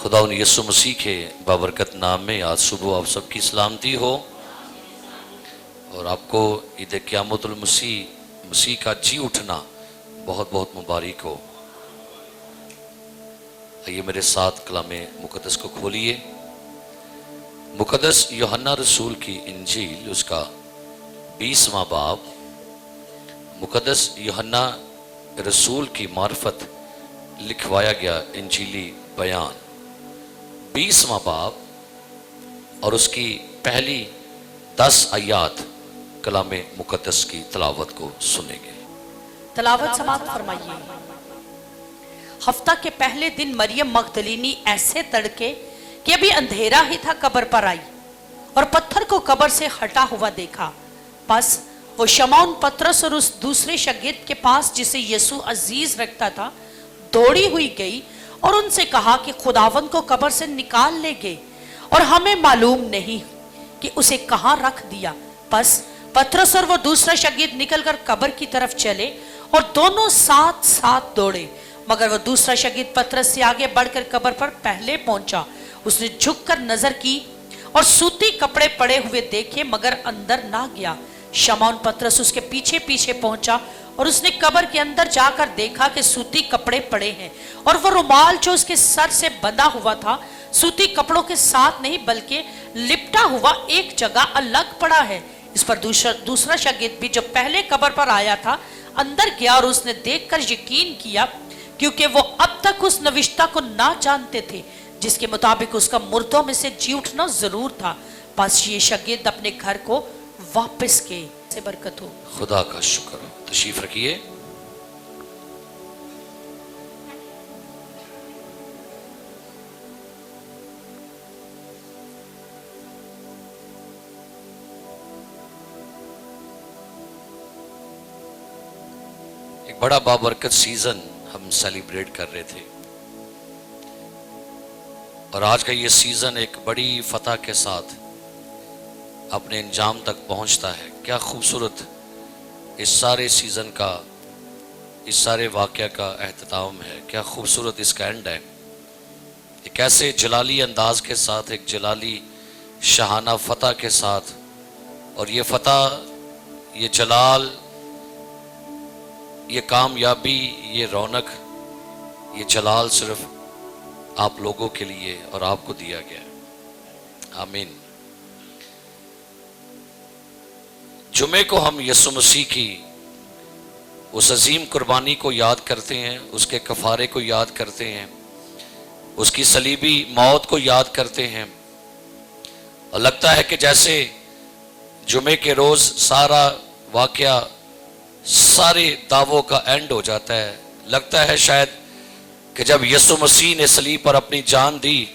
خدا ان یسوع مسیح کے بابرکت نام میں آج صبح آپ سب کی سلامتی ہو اور آپ کو عید قیامت مسیح کا جی اٹھنا بہت بہت مبارک ہو۔ آئیے میرے ساتھ کلام مقدس کو کھولیے۔ مقدس یوحنا رسول کی انجیل اس کا 20واں باب، مقدس یوحنا رسول کی معرفت لکھوایا گیا انجیلی بیان 20واں باب اور اس کی پہلی 10 آیات کلام مقدس کی تلاوت کو سنیں گے۔ تلاوت سماعت فرمائیے۔ ہفتہ کے پہلے دن مریم مغدلینی ایسے تڑکے کہ ابھی اندھیرا ہی تھا قبر پر آئی اور پتھر کو قبر سے ہٹا ہوا دیکھا۔ پس وہ شمعون پترس اور اس دوسرے شاگرد کے پاس جسے یسوع عزیز رکھتا تھا دوڑی ہوئی گئی اور ان سے کہا کہ خداوند کو قبر سے نکال لے گئے اور ہمیں معلوم نہیں کہ اسے کہاں رکھ دیا۔ پس پترس اور وہ دوسرا شاگرد نکل کر قبر کی طرف چلے اور دونوں ساتھ ساتھ دوڑے، مگر وہ دوسرا شاگرد پترس سے آگے بڑھ کر قبر پر پہلے پہنچا۔ اس نے جھک کر نظر کی اور سوتی کپڑے پڑے ہوئے دیکھے مگر اندر نہ گیا۔ شمعون پترس اس کے پیچھے پیچھے پہنچا اور اس نے قبر کے اندر جا کر دیکھا کہ سوتی کپڑے پڑے ہیں اور وہ رومال جو اس کے سر سے بندھا ہوا تھا سوتی کپڑوں کے ساتھ نہیں بلکہ لپٹا ہوا ایک جگہ الگ پڑا ہے۔ اس پر دوسرا شاگرد بھی جو پہلے قبر پر آیا تھا اندر گیا اور اس نے دیکھ کر یقین کیا، کیونکہ وہ اب تک اس نوشتہ کو نہ جانتے تھے جس کے مطابق اس کا مردوں میں سے جی اٹھنا ضرور تھا۔ پس یہ شاگرد اپنے گھر کو واپس گئے۔ سے برکت ہو۔ خدا کا شکر ہو۔ تشریف رکھیے۔ ایک بڑا بابرکت سیزن ہم سیلیبریٹ کر رہے تھے اور آج کا یہ سیزن ایک بڑی فتح کے ساتھ اپنے انجام تک پہنچتا ہے۔ کیا خوبصورت اس سارے سیزن کا، اس سارے واقعہ کا اختتام ہے، کیا خوبصورت اس کا اینڈ ہے۔ ایک ایسے جلالی انداز کے ساتھ، ایک جلالی شاہانہ فتح کے ساتھ، اور یہ فتح، یہ جلال، یہ کامیابی، یہ رونق، یہ جلال صرف آپ لوگوں کے لیے اور آپ کو دیا گیا ہے۔ آمین۔ جمعے کو ہم یسوع مسیح کی اس عظیم قربانی کو یاد کرتے ہیں، اس کے کفارے کو یاد کرتے ہیں، اس کی صلیبی موت کو یاد کرتے ہیں، اور لگتا ہے کہ جیسے جمعے کے روز سارا واقعہ، سارے دعووں کا اینڈ ہو جاتا ہے۔ لگتا ہے شاید کہ جب یسوع مسیح نے صلیب پر اپنی جان دی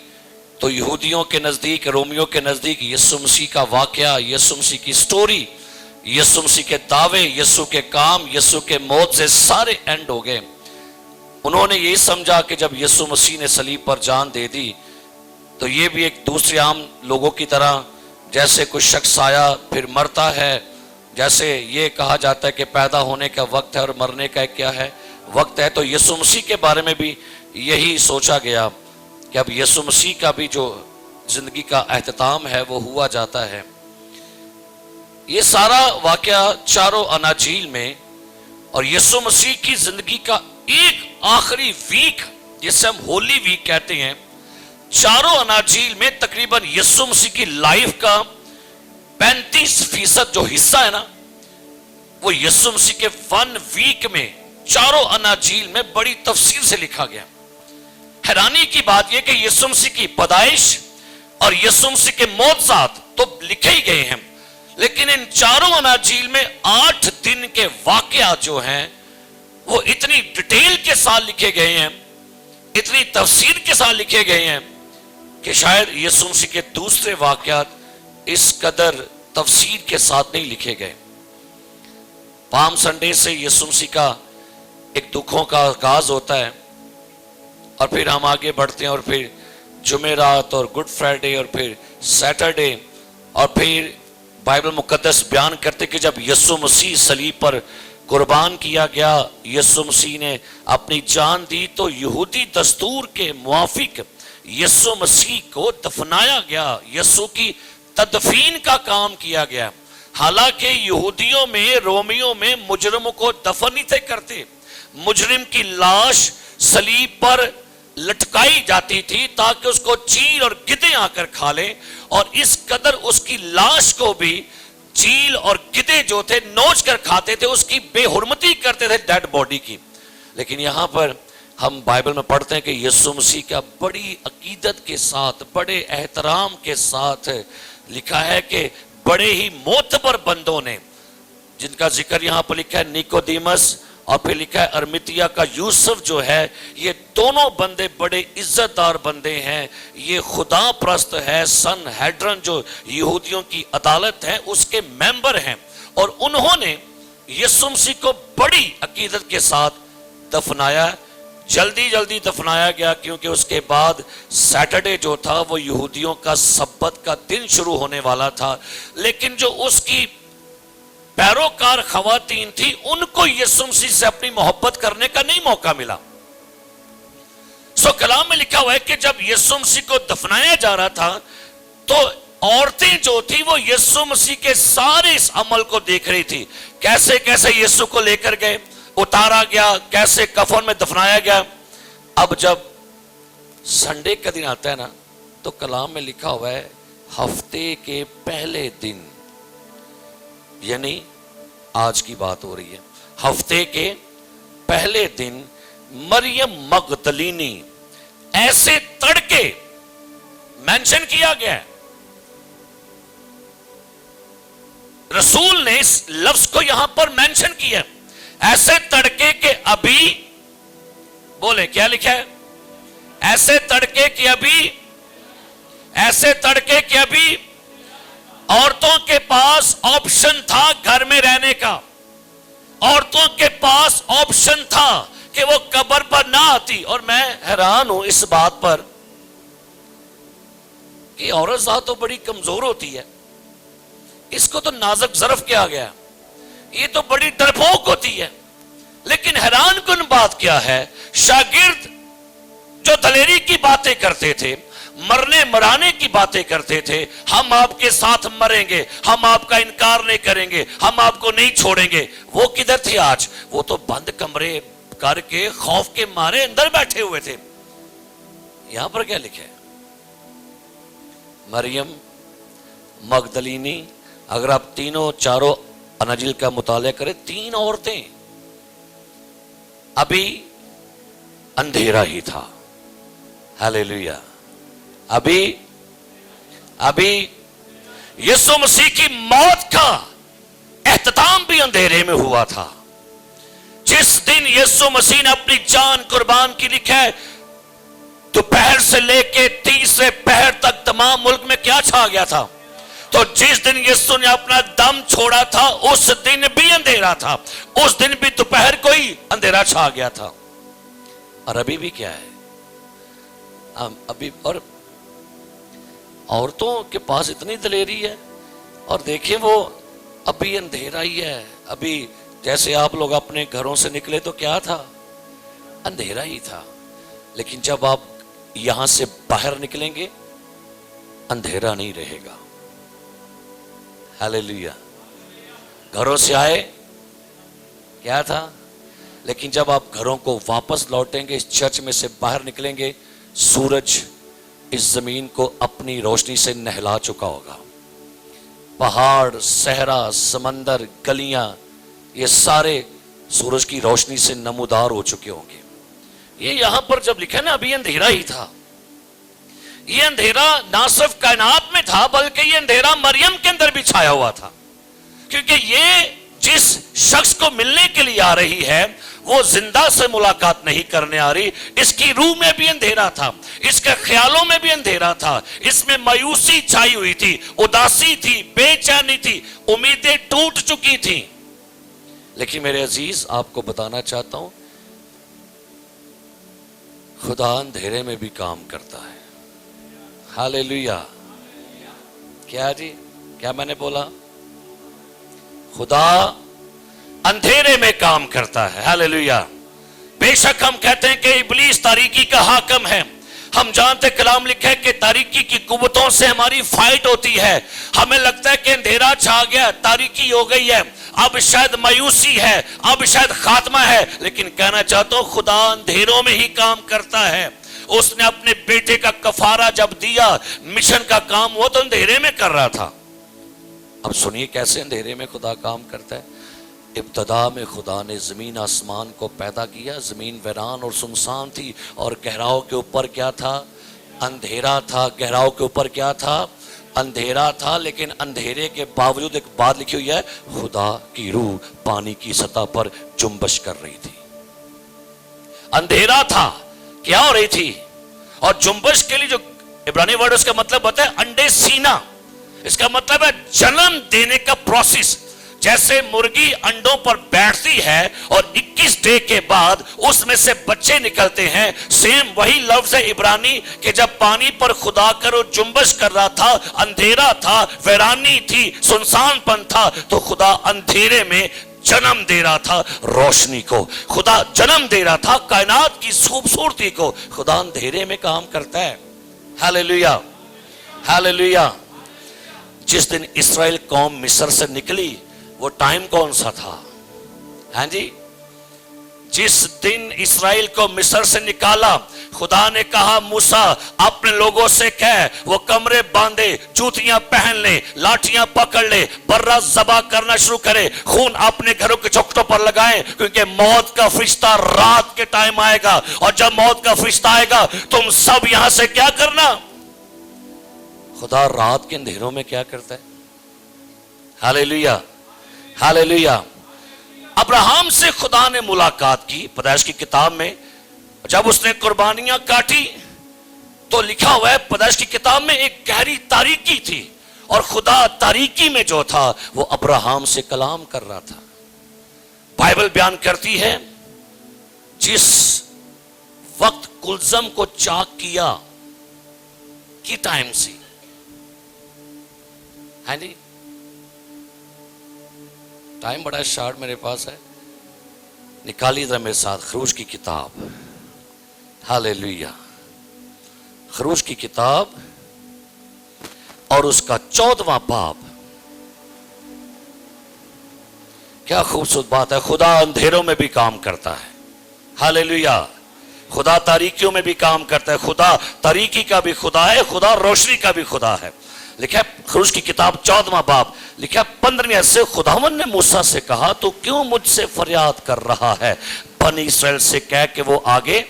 تو یہودیوں کے نزدیک، رومیوں کے نزدیک یسوع مسیح کا واقعہ، یسوع مسیح کی سٹوری، یسوع مسیح کے دعوے، یسوع کے کام، یسوع کے موت سے سارے اینڈ ہو گئے۔ انہوں نے یہی سمجھا کہ جب یسوع مسیح نے صلیب پر جان دے دی تو یہ بھی ایک دوسرے عام لوگوں کی طرح، جیسے کوئی شخص آیا پھر مرتا ہے، جیسے یہ کہا جاتا ہے کہ پیدا ہونے کا وقت ہے اور مرنے کا کیا ہے، وقت ہے، تو یسوع مسیح کے بارے میں بھی یہی سوچا گیا کہ اب یسوع مسیح کا بھی جو زندگی کا اختتام ہے وہ ہوا جاتا ہے۔ یہ سارا واقعہ چاروں اناجیل میں، اور یسوع مسیح کی زندگی کا ایک آخری ویک جسے ہم ہولی ویک کہتے ہیں، چاروں اناجیل میں تقریباً یسوع مسیح کی لائف کا 35% جو حصہ ہے نا، وہ یسوع مسیح کے 1 ویک میں چاروں اناجیل میں بڑی تفصیل سے لکھا گیا۔ حیرانی کی بات یہ کہ یسوع مسیح کی پیدائش اور یسوع مسیح کے معجزات تو لکھے ہی گئے ہیں، لیکن ان چاروں اناجیل میں 8 دن کے واقعات جو ہیں وہ اتنی ڈیٹیل کے ساتھ لکھے گئے ہیں، اتنی تفصیل کے ساتھ لکھے گئے ہیں کہ شاید یسوع مسیح کے دوسرے واقعات اس قدر تفصیل کے ساتھ نہیں لکھے گئے۔ پام سنڈے سے یسوع مسیح کا ایک دکھوں کا آغاز ہوتا ہے، اور پھر ہم آگے بڑھتے ہیں، اور پھر جمعرات اور گڈ فرائیڈے اور پھر سیٹرڈے، اور پھر بائبل مقدس بیان کرتے کہ جب یسوع مسیح صلیب پر قربان کیا گیا، یسوع مسیح نے اپنی جان دی تو یہودی دستور کے موافق یسوع مسیح کو دفنایا گیا، یسوع کی تدفین کا کام کیا گیا۔ حالانکہ یہودیوں میں، رومیوں میں مجرموں کو دفن نہیں تھے کرتے، مجرم کی لاش صلیب پر لٹکائی جاتی تھی تاکہ اس کو چیل اور گدے آ کر کھا لیں، اور اس قدر اس کی لاش کو بھی چیل اور گدے جو تھے نوچ کر کھاتے تھے، اس کی بے حرمتی کرتے تھے ڈیڈ باڈی کی۔ لیکن یہاں پر ہم بائبل میں پڑھتے ہیں کہ یسوع مسیح کا بڑی عقیدت کے ساتھ، بڑے احترام کے ساتھ لکھا ہے کہ بڑے ہی معتبر بندوں نے، جن کا ذکر یہاں پر لکھا ہے نیکودیمس، اور پھر لکھا ہے ارمیتیا کا یوسف جو ہے، یہ دونوں بندے بڑے عزت دار بندے ہیں، یہ خدا پرست ہے، سن ہیڈرن جو یہودیوں کی عدالت ہے اس کے ممبر ہیں، اور انہوں نے یسوع مسیح کو بڑی عقیدت کے ساتھ دفنایا۔ جلدی دفنایا گیا کیونکہ اس کے بعد سیٹرڈے جو تھا وہ یہودیوں کا سبت کا دن شروع ہونے والا تھا، لیکن جو اس کی پیروکار خواتین تھی ان کو یسوع مسیح سے اپنی محبت کرنے کا نہیں موقع ملا۔ سو کلام میں لکھا ہوا ہے کہ جب یسوع مسیح کو دفنایا جا رہا تھا تو عورتیں جو تھی وہ یسوع مسیح کے سارے اس عمل کو دیکھ رہی تھی، کیسے کیسے یسوع کو لے کر گئے، اتارا گیا، کیسے کفن میں دفنایا گیا۔ اب جب سنڈے کا دن آتا ہے نا تو کلام میں لکھا ہوا ہے ہفتے کے پہلے دن، یعنی آج کی بات ہو رہی ہے، ہفتے کے پہلے دن مریم مگدلینی، ایسے تڑکے مینشن کیا گیا ہے، رسول نے اس لفظ کو یہاں پر مینشن کیا ہے، ایسے تڑکے کہ ابھی، بولے کیا لکھا ہے، ایسے تڑکے کہ ابھی، ایسے تڑکے کہ ابھی عورتوں کے پاس آپشن تھا گھر میں رہنے کا، عورتوں کے پاس آپشن تھا کہ وہ قبر پر نہ آتی۔ اور میں حیران ہوں اس بات پر کہ عورت ذات تو بڑی کمزور ہوتی ہے، اس کو تو نازک ظرف کیا گیا، یہ تو بڑی ڈرپوک ہوتی ہے، لیکن حیران کن بات کیا ہے، شاگرد جو دلیری کی باتیں کرتے تھے، مرنے مرانے کی باتیں کرتے تھے، ہم آپ کے ساتھ مریں گے، ہم آپ کا انکار نہیں کریں گے، ہم آپ کو نہیں چھوڑیں گے، وہ کدھر تھے آج؟ وہ تو بند کمرے کر کے خوف کے مارے اندر بیٹھے ہوئے تھے۔ یہاں پر کیا لکھا ہے؟ مریم مگدلینی، اگر آپ تینوں چاروں اناجیل کا مطالعہ کریں، تین عورتیں، ابھی اندھیرا ہی تھا، ہاللیلویہ، ابھی یسوع مسیح کی موت کا اختتام بھی اندھیرے میں ہوا تھا۔ جس دن یسوع مسیح نے اپنی جان قربان کی، لکھا ہے دوپہر سے لے کے تیسرے پہر تک تمام ملک میں کیا چھا گیا تھا؟ تو جس دن یسوع نے اپنا دم چھوڑا تھا اس دن بھی اندھیرا تھا، اس دن بھی دوپہر کو ہی اندھیرا چھا گیا تھا۔ اور ابھی بھی کیا ہے؟ ابھی اور عورتوں کے پاس اتنی دلیری ہے، اور دیکھیں وہ ابھی اندھیرا ہی ہے، ابھی جیسے آپ لوگ اپنے گھروں سے نکلے تو کیا تھا؟ اندھیرا ہی تھا، لیکن جب آپ یہاں سے باہر نکلیں گے اندھیرا نہیں رہے گا۔ ہاللیلویہ، گھروں سے آئے کیا تھا، لیکن جب آپ گھروں کو واپس لوٹیں گے، اس چرچ میں سے باہر نکلیں گے، سورج اس زمین کو اپنی روشنی سے نہلا چکا ہوگا، پہاڑ، صحرا، سمندر، گلیاں، یہ سارے سورج کی روشنی سے نمودار ہو چکے ہوں گے۔ یہ یہاں پر جب لکھا نا ابھی اندھیرا ہی تھا، یہ اندھیرا نہ صرف کائنات میں تھا بلکہ یہ اندھیرا مریم کے اندر بھی چھایا ہوا تھا، کیونکہ یہ جس شخص کو ملنے کے لیے آ رہی ہے وہ زندہ سے ملاقات نہیں کرنے آ رہی، اس کی روح میں بھی اندھیرا تھا، اس کے خیالوں میں بھی اندھیرا تھا، اس میں مایوسی چھائی ہوئی تھی، اداسی تھی، بے چینی تھی، امیدیں ٹوٹ چکی تھیں۔ لیکن میرے عزیز آپ کو بتانا چاہتا ہوں خدا اندھیرے میں بھی کام کرتا ہے۔ ہاللیلویہ، کیا جی، کیا میں نے بولا؟ خدا اندھیرے میں کام کرتا ہے۔ ہاللیلویہ، بے شک ہم کہتے ہیں کہ ابلیس تاریکی کا حاکم ہے، ہم جانتے کلام لکھا ہے کہ تاریکی کی قوتوں سے ہماری فائٹ ہوتی ہے. ہمیں لگتا ہے کہ اندھیرا چھا گیا, تاریکی ہو گئی ہے, اب شاید مایوسی ہے, اب شاید خاتمہ ہے, لیکن کہنا چاہتا ہوں خدا اندھیروں میں ہی کام کرتا ہے. اس نے اپنے بیٹے کا کفارہ جب دیا, مشن کا کام وہ تو اندھیرے میں کر رہا تھا. اب سنیے کیسے اندھیرے میں خدا کام کرتا ہے. ابتدا میں خدا نے زمین آسمان کو پیدا کیا. زمین ویران اور سنسان تھی, اور گہراؤں کے اوپر کیا تھا؟ اندھیرا تھا. گہراؤں کے اوپر کیا تھا؟ اندھیرا تھا. لیکن اندھیرے کے باوجود ایک بات لکھی ہوئی ہے, خدا کی روح پانی کی سطح پر جنبش کر رہی تھی. اندھیرا تھا, کیا ہو رہی تھی؟ اور جنبش کے لیے جو عبرانی ورڈ اس کا مطلب ہوتا ہے انڈے سینا. اس کا مطلب ہے جنم دینے کا پروسیس. جیسے مرغی انڈوں پر بیٹھتی ہے اور 21 ڈے کے بعد اس میں سے بچے نکلتے ہیں, سیم وہی لفظ ہے عبرانی کہ جب پانی پر خدا کرو جنبش کر رہا تھا, اندھیرا تھا, ویرانی تھی, سنسان پن تھا, تو خدا اندھیرے میں جنم دے رہا تھا روشنی کو. خدا جنم دے رہا تھا کائنات کی خوبصورتی کو. خدا اندھیرے میں کام کرتا ہے. ہاللیلویا, ہاللیلویا. جس دن اسرائیل قوم مصر سے نکلی وہ ٹائم کون سا تھا؟ ہاں جی, جس دن اسرائیل کو مصر سے نکالا خدا نے کہا موسیٰ اپنے لوگوں سے کہہ وہ کمرے باندھے, جوتیاں پہن لے, لاٹیاں پکڑ لے, برہ ذبح کرنا شروع کرے, خون اپنے گھروں کے چوکھٹوں پر لگائیں, کیونکہ موت کا فرشتہ رات کے ٹائم آئے گا. اور جب موت کا فرشتہ آئے گا تم سب یہاں سے کیا کرنا. خدا رات کے اندھیروں میں کیا کرتا ہے؟ ہاللیلویا, ہاللیلویا. ابراہم سے خدا نے ملاقات کی. پیدائش کی کتاب میں جب اس نے قربانیاں کاٹی تو لکھا ہوا ہے پیدائش کی کتاب میں ایک گہری تاریکی تھی, اور خدا تاریکی میں جو تھا وہ ابراہم سے کلام کر رہا تھا. بائبل بیان کرتی ہے جس وقت کلزم کو چاک کیا کی ٹائم سے. ہاں جی, ٹائم بڑا شارٹ میرے پاس ہے, نکالی ذرا میرے ساتھ خروج کی کتاب. ہاللیلویا. خروج کی کتاب اور اس کا 14واں باب. کیا خوبصورت بات ہے. خدا اندھیروں میں بھی کام کرتا ہے. ہاللیلویا. خدا تاریکیوں میں بھی کام کرتا ہے. خدا تاریکی کا بھی خدا ہے, خدا روشنی کا بھی خدا ہے. لکھا ہے خروج کی کتاب 14واں باب, لکھا ہے 15ویں آیت سے, خداوند نے موسیٰ سے کہا تو کیوں مجھ سے فریاد کر رہا ہے؟ بنی اسرائیل سے کہہ کہ وہ آگے,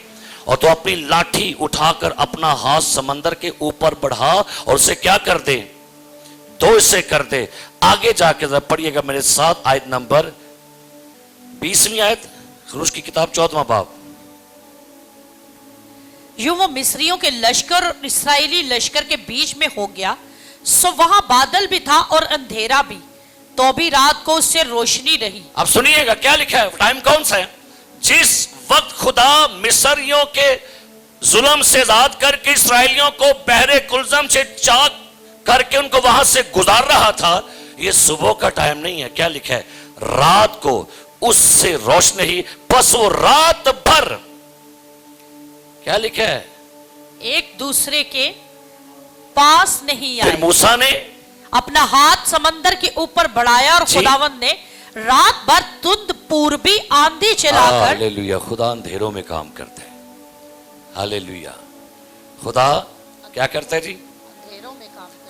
اور تو اپنی لاٹھی اٹھا کر اپنا ہاتھ سمندر کے اوپر بڑھا اور اسے کیا کر دے؟ دو اسے کر دے. آگے جا کے ذرا پڑھیے گا میرے ساتھ آیت نمبر 20ویں آیت, خروج کی کتاب 14واں باب. یوں وہ مصریوں کے لشکر اور اسرائیلی لشکر کے بیچ میں ہو گیا, سو وہاں بادل بھی تھا اور اندھیرا بھی, تو بھی رات کو اس سے روشنی رہی. اب سنیے گا کیا لکھا ہے, ٹائم کون سا ہے؟ جس وقت خدا مصریوں کے ظلم سے آزاد کر کے اسرائیلیوں کو بحر کلزم سے چاک کر کے ان کو وہاں سے گزار رہا تھا, یہ صبح کا ٹائم نہیں ہے. کیا لکھا ہے؟ رات کو اس سے روشنی ہی, بس وہ رات بھر کیا لکھا ہے؟ ایک دوسرے کے پاس نہیں آئے. پھر موسیٰ نے اپنا ہاتھ سمندر کے اوپر بڑھایا اور خداوند نے رات بھر تند پوربی آندھی چلا کر. ہاللیلویا. خدا اندھیروں میں کام کرتا ہے. ہاللیلویا. خدا کیا کرتا ہے جی؟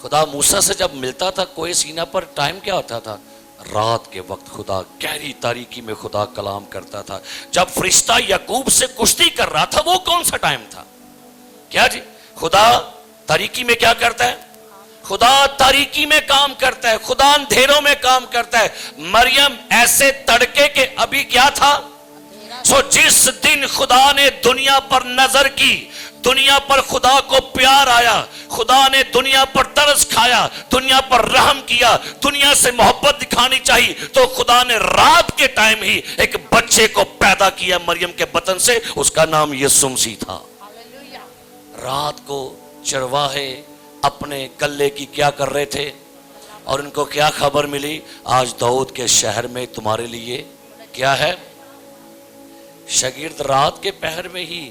خدا موسیٰ سے جب ملتا تھا کوئی سینہ پر, ٹائم کیا ہوتا تھا؟ رات کے وقت خدا گہری تاریکی میں خدا کلام کرتا تھا. جب فرشتہ یعقوب سے کشتی کر رہا تھا وہ کون سا ٹائم تھا؟ کیا جی؟ خدا تاریکی میں کیا کرتا ہے؟ خدا تاریکی میں کام کرتا ہے. خدا اندھیروں میں کام کرتا ہے. مریم ایسے تڑکے کہ ابھی کیا تھا؟ سو جس دن خدا نے دنیا پر نظر کی, دنیا پر خدا کو پیار آیا, خدا نے دنیا پر ترس کھایا, دنیا پر رحم کیا, دنیا سے محبت دکھانی چاہیے, تو خدا نے رات کے ٹائم ہی ایک بچے کو پیدا کیا مریم کے بطن سے, اس کا نام یسوع مسیح تھا. رات کو چرواہے اپنے گلے کی کیا کر رہے تھے, اور ان کو کیا خبر ملی؟ آج داؤد کے شہر میں تمہارے لیے کیا ہے؟ شاگرد رات کے پہر میں ہی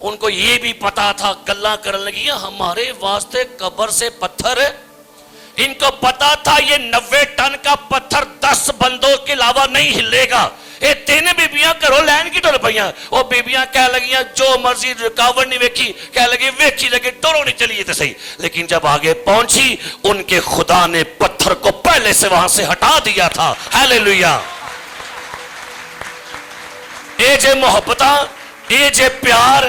ان کو یہ بھی پتا تھا, گلا کرنے لگی ہمارے واسطے قبر سے پتھر ہے. ان کو پتا تھا یہ 90 ٹن کا پتھر 10 بندوں کے علاوہ نہیں ہلے گا. یہ 3 بیبیاں گھروں لین کی ٹر پئیاں. وہ بیبیاں کہہ لگیاں جو مرضی, رکاوٹ نہیں ویکھی, کہہ لگی ویکھی لگے ٹرو نہیں چلیے تو صحیح. لیکن جب آگے پہنچی ان کے خدا نے پتھر کو پہلے سے وہاں سے ہٹا دیا تھا. ہیلیلویا. اے جے محبتاں, اے جے پیار,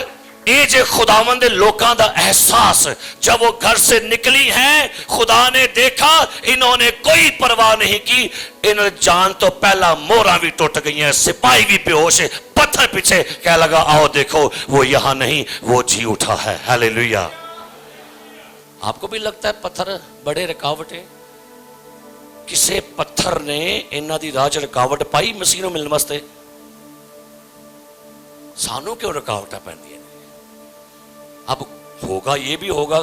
اے جے خداوند لوکاں دا احساس. جب وہ گھر سے نکلی ہیں خدا نے دیکھا انہوں نے کوئی پرواہ نہیں کی. انہوں جان تو پہلا مورا بھی ٹوٹ گئی ہیں, سپاہی بھی بے ہوش ہے, پتھر پیچھے کہہ لگا آؤ دیکھو وہ یہاں نہیں, وہ جی اٹھا ہے. ہیلیلویا. آپ کو بھی لگتا ہے پتھر بڑے رکاوٹیں؟ کسے پتھر نے انہاں دی راج رکاوٹ پائی مسیح نوں ملن واسطے؟ سانوں کیوں رکاوٹیں پیندی ہیں؟ اب ہوگا یہ بھی ہوگا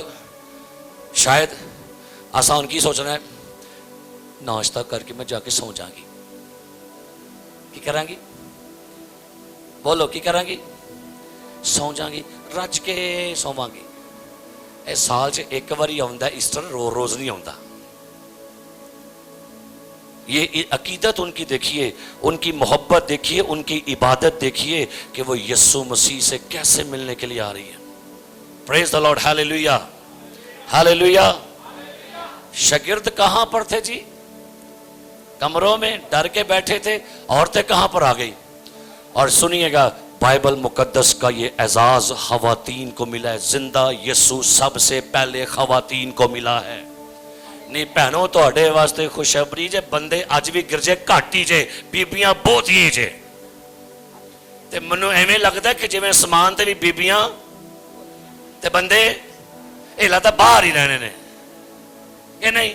شاید آسان کی سوچنا ہے ناشتہ کر کے میں جا کے سو جاؤں گی. کی کریں گی؟ بولو کی کریں گی؟ سو جاؤں گی, رج کے سواں گی. اے سال سے ایک باری آتا ہے ایسٹر, روز نہیں آتا. یہ عقیدت ان کی دیکھیے, ان کی محبت دیکھیے, ان کی عبادت دیکھیے کہ وہ یسوع مسیح سے کیسے ملنے کے لیے آ رہی ہے. پریز دی لارڈ. ہیلیلویا. ہیلیلویا. شاگرد کہاں پر تھے جی؟ کمروں میں ڈر کے بیٹھے تھے. عورتیں کہاں پر آ گئی؟ اور سنیے گا بائبل مقدس کا یہ اعزاز خواتین کو ملا ہے. زندہ یسوع سب سے پہلے خواتین کو ملا ہے. نہیں بہنوں تواڈے واسطے خوشخبری جے, بندے اج بھی گرجے گھٹ ہی جے, بیبیاں بہت ہی جے. تے منوں ایویں لگدا کہ جویں اسمان تے بھی بیبیاں تے بندے یہ لگتا باہر ہی رہنے نے کہ نہیں.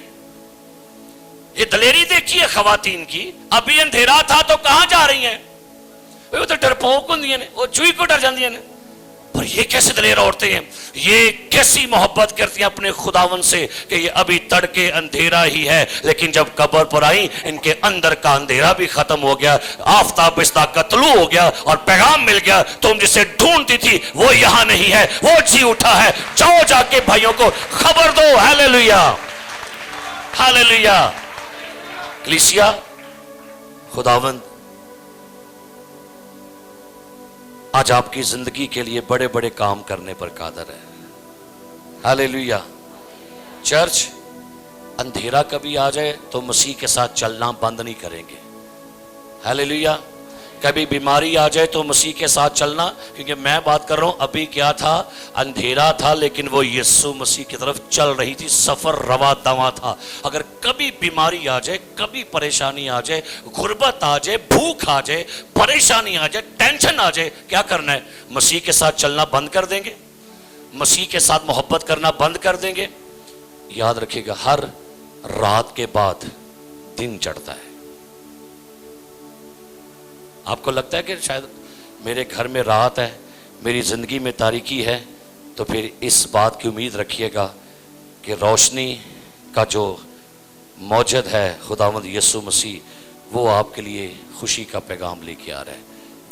یہ دلیری دیکھیے خواتین کی. ابھی اندھیرا تھا تو کہاں جا رہی ہیں؟ وہ تو ڈرپوک ہوندیاں نے, وہ چوئی کو ڈر جاندیاں نے. پر یہ کیسے دلیر عورتیں ہیں, یہ کیسی محبت کرتی ہیں اپنے خداون سے کہ یہ ابھی تڑکے اندھیرا ہی ہے, لیکن جب قبر پر آئی ان کے اندر کا اندھیرا بھی ختم ہو گیا, آفتاب بستہ کا طلوع ہو گیا اور پیغام مل گیا تم جسے ڈھونڈتی تھی وہ یہاں نہیں ہے, وہ جی اٹھا ہے. جاؤ جا کے بھائیوں کو خبر دو. ہیلیلویا. ہیلیلویا. کلیسیا, خداوند آج آپ کی زندگی کے لیے بڑے بڑے کام کرنے پر قادر ہے. ہیلیلویا. چرچ, اندھیرا کبھی آ جائے تو مسیح کے ساتھ چلنا بند نہیں کریں گے. ہیلیلویا. کبھی بیماری آ جائے تو مسیح کے ساتھ چلنا, کیونکہ میں بات کر رہا ہوں ابھی کیا تھا, اندھیرا تھا لیکن وہ یسوع مسیح کی طرف چل رہی تھی, سفر روا دواں تھا. اگر کبھی بیماری آ جائے, کبھی پریشانی آ جائے, غربت آ جائے, بھوک آ جائے, پریشانی آ جائے, ٹینشن آ جائے, کیا کرنا ہے؟ مسیح کے ساتھ چلنا بند کر دیں گے, مسیح کے ساتھ محبت کرنا بند کر دیں گے. یاد رکھیے گا ہر رات کے بعد دن چڑھتا ہے. آپ کو لگتا ہے کہ شاید میرے گھر میں رات ہے, میری زندگی میں تاریکی ہے, تو پھر اس بات کی امید رکھیے گا کہ روشنی کا جو موجد ہے خداوند یسوع مسیح, وہ آپ کے لیے خوشی کا پیغام لے کے آ رہا ہے.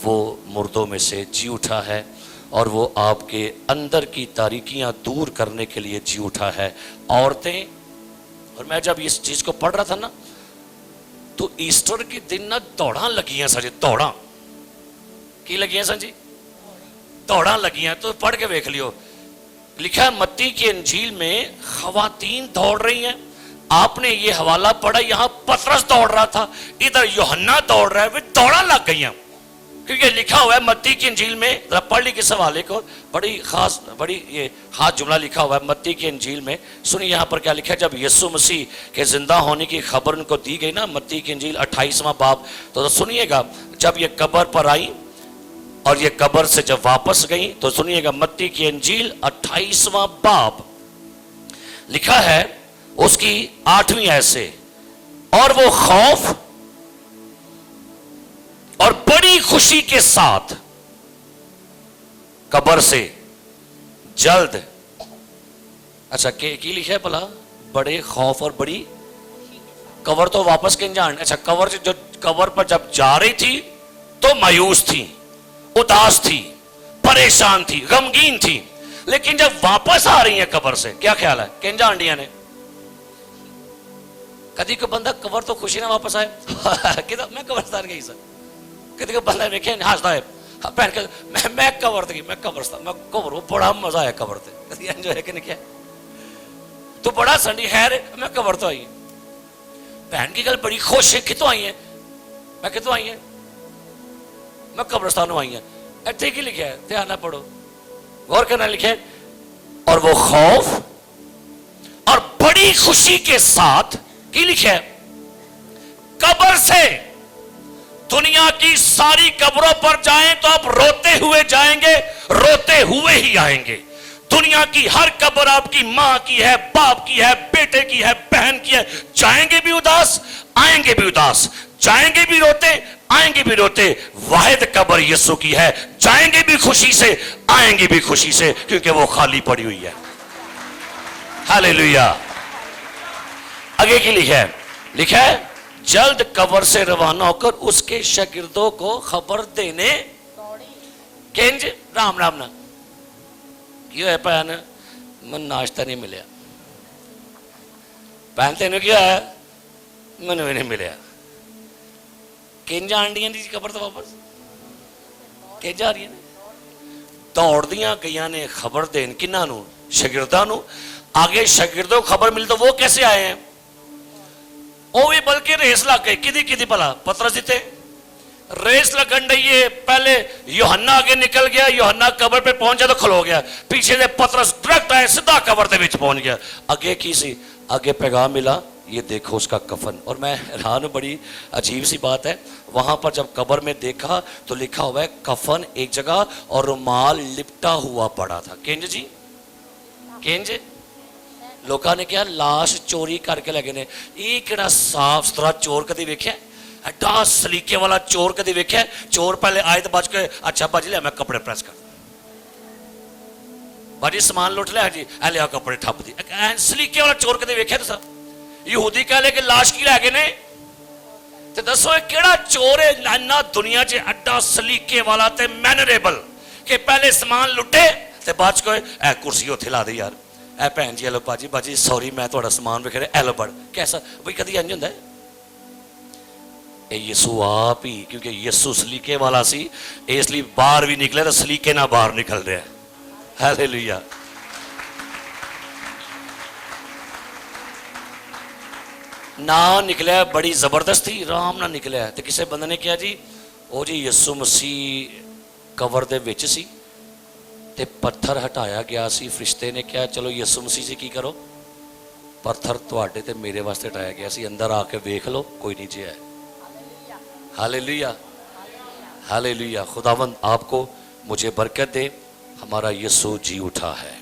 وہ مردوں میں سے جی اٹھا ہے اور وہ آپ کے اندر کی تاریکیاں دور کرنے کے لیے جی اٹھا ہے. عورتیں, اور میں جب اس چیز کو پڑھ رہا تھا نا تو ایسٹر کے دن نا دوڑاں لگیاں سن جی, دوڑاں کی لگیاں سن جی, دوڑاں لگیاں. تو پڑھ کے دیکھ لیو, لکھا ہے متی کی انجیل میں خواتین دوڑ رہی ہیں. آپ نے یہ حوالہ پڑھا, یہاں پترس دوڑ رہا تھا, ادھر یوحنا دوڑ رہا ہے, وہ دوڑاں لگ گئی ہیں. کیونکہ لکھا ہوا ہے متی کی انجیل میں, ذرا پڑھ لی کس حوالے کو, بڑی خاص بڑی یہ خاص جملہ لکھا ہوا ہے متی کی انجیل میں. سنیے یہاں پر کیا لکھا ہے. جب یسوع مسیح کے زندہ ہونے کی خبر ان کو دی گئی نا, متی کی انجیل 28واں باب, تو سنیے گا جب یہ قبر پر آئی اور یہ قبر سے جب واپس گئی تو سنیے گا متی کی انجیل 28واں باب لکھا ہے اس کی 8ویں آیت سے, اور وہ خوف اور بڑی خوشی کے ساتھ قبر سے جلد, اچھا کی لکھا ہے بھلا, بڑے خوف اور بڑی, قبر تو واپس کہیں جان, اچھا قبر سے جو قبر پر جب جا رہی تھی تو مایوس تھی, اداس تھی, پریشان تھی, غمگین تھی, لیکن جب واپس آ رہی ہیں قبر سے, کیا خیال ہے کہیں جانڈیاں نے؟ کدی کو بندہ قبر تو خوشی نہ واپس آئے کہ میں قبرستان گئی سر, کدی کو بندہ دیکھے ہنستا ہے پہن کے میں قبر گئی, میں قبرستان, میں قبر, وہ بڑا مزہ آیا قبر تے, کدی انجوائے کہ نہیں کیا تو بڑا سنڈی خیر میں قبر تو آئی, بہن کی گل بڑی خوش ہے, کتوں آئی ہیں, میں کتوں آئی ہیں, میں قبرستانوں آئی ہیں. ایتھے کی لکھا ہے, دھیان نہ پڑھو, غور کرنا لکھے, اور وہ خوف اور بڑی خوشی کے ساتھ کی لکھا ہے, قبر سے دنیا کی ساری قبروں پر جائیں تو آپ روتے ہوئے جائیں گے, روتے ہوئے ہی آئیں گے. دنیا کی ہر قبر آپ کی ماں کی ہے, باپ کی ہے, بیٹے کی ہے, بہن کی ہے, جائیں گے بھی اداس, آئیں گے بھی اداس, جائیں گے بھی روتے, آئیں گے بھی روتے. واحد قبر یسوع کی ہے, جائیں گے بھی خوشی سے, آئیں گے بھی خوشی سے, کیونکہ وہ خالی پڑی ہوئی ہے. ہاللیلویہ. آگے کی لکھا ہے جلد قبر سے روانہ ہو کر اس کے شاگردوں کو خبر دینے کنج رام رام نہ کیوں ہے پہن, من ناشتہ نہیں ملیا, پہن تینوں کیا ہے, من بھی نہیں ملیا, کنج آنڈیاں دی قبر تو واپس کنج آ رہی ہیں, دوڑ دیاں گئیاں نے خبر دین کنہاں نو, شاگرداں نو. آگے شاگردوں کو خبر ملی تو وہ کیسے آئے ہیں, وہ بھی بلکہ ریس لگ گئی, کدی پلا پترس دیتے ریس لگن رہی ہے, پہلے یوحنا آگے نکل گیا, یوحنا قبر پہ پہنچا تو کھلو گیا, پیچھے سے پترس ڈائریکٹ آئے سیدھا قبر دے وچ پہنچ گیا. آگے کی سی, آگے پیغام ملا, یہ دیکھو اس کا کفن. اور میں حیران, بڑی عجیب سی بات ہے, وہاں پر جب قبر میں دیکھا تو لکھا ہوا ہے کفن ایک جگہ اور رومال لپٹا ہوا پڑا تھا. کنج جی کنج, لوکاں نے کیا لاش چوری کر کے لگے نے, یہ کہڑا صاف ستھرا چور کدی ویکھیا, ایڈا سلیقے والا چور کدی ویکھیا؟ چور پہلے آئے تو بچ کے, اچھا باجی لیا میں کپڑے پریس کر, باجی سامان لوٹ لیا, جی اے لیا کپڑے ٹھپ دی, سلیقے والا چور کدی ویکھیا تسا؟ یہودی کہہ لے کہ لاش کی لے گئے نے, تے دسو یہ کیڑا چور ہے اینا دنیا چ ایڈا سلیقے والا تے مینریبل کہ پہلے سامان لٹے تے بچ کے اے کرسی اوتھے لا دے یار, اے بہن جی ہلو باجی, باجی سوری میں تھوڑا سامان وکھرے, اے لو بڑ, کیسا بھئی کدی انج ہوندا ہے؟ اے یسوع آپ ہی, کیونکہ یسوع سلیقے والا سی, اس لیے باہر بھی نکلے تو سلیقے نہ باہر نکل رہا ہے. ہاللیلویہ. نہ نکلیا بڑی زبردستی, رام نہ نکلیا. تو کسی بندے نے کیا جی, او جی یسوع مسیح قبر دے وچ سی تے پتھر ہٹایا گیا سی, فرشتے نے کیا چلو یسوع مسیح سے کی کرو, پتھر تواڈے تے میرے واسطے ہٹایا گیا سی, اندر آ کے دیکھ لو کوئی نہیں جی ہے. ہاللیلویہ ہاللیلویہ. خداوند آپ کو مجھے برکت دے. ہمارا یسوع جی اٹھا ہے,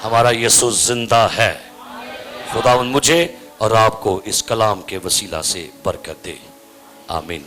ہمارا یسوع زندہ ہے. خداوند مجھے اور آپ کو اس کلام کے وسیلہ سے برکت دے. آمین.